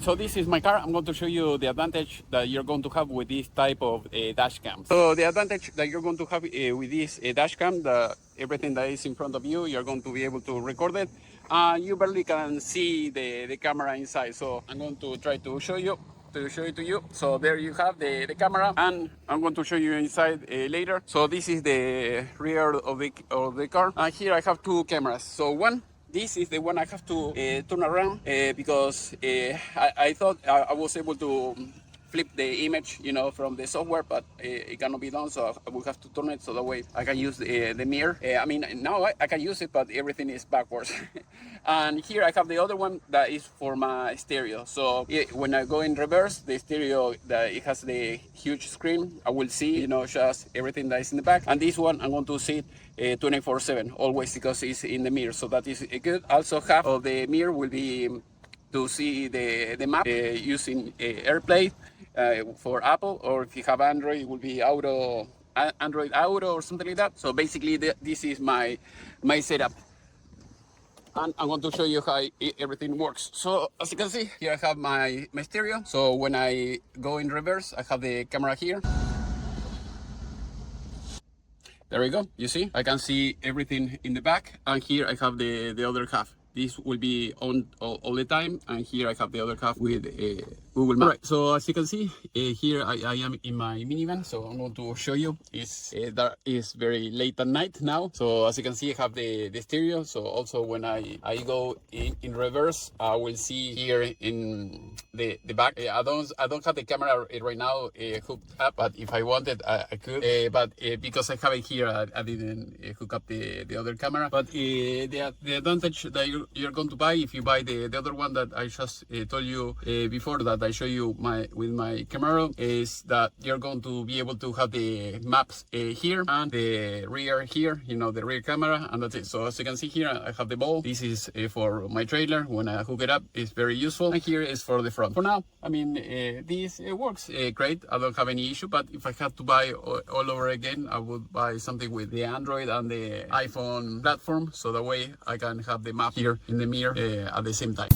so this is my car. I'm going to show you the advantage that you're going to have with this type of dash cam. So the advantage that you're going to have with this dash cam, everything that is in front of you, you're going to be able to record it. You barely can see the camera inside. So I'm going to try to show it to you. So there you have the camera, and I'm going to show you inside later. So this is the rear of the car. Here I have two cameras. So this is the one I have to turn around because I thought I was able to flip the image, from the software, but it cannot be done, so I will have to turn it so that way I can use the mirror. I mean, now I can use it, but everything is backwards. And here I have the other one that is for my stereo. So when I go in reverse, the stereo, it has the huge screen. I will see, just everything that is in the back. And this one, I'm going to see it 24/7, always, because it's in the mirror. So that is good. Also, half of the mirror will be to see the map using AirPlay for Apple, or if you have Android, it will be Android Auto or something like that. So basically, this is my setup. And I'm going to show you how everything works. So as you can see, here I have my stereo. So when I go in reverse, I have the camera here. There we go. You see, I can see everything in the back, and here I have the other half. This will be on all the time, and here I have the other half with Google Maps. All right, so as you can see, here I am in my minivan, so I'm going to show you. It's very late at night now, so as you can see, I have the stereo. So also when I go in reverse, I will see here in the back. I don't have the camera right now hooked up, but if I wanted, I could. But because I have it here, I didn't hook up the other camera. But the advantage that you're going to buy if you buy the other one that I just told you before, that I show you with my Camaro, is that you're going to be able to have the maps here and the rear here, the rear camera, and that's it. So as you can see here, I have the ball. This is for my trailer. When I hook it up, it's very useful. And here is for the front. For now, I mean, this works great. I don't have any issue, but if I had to buy all over again, I would buy something with the Android and the iPhone platform, so that way I can have the map here in the mirror at the same time.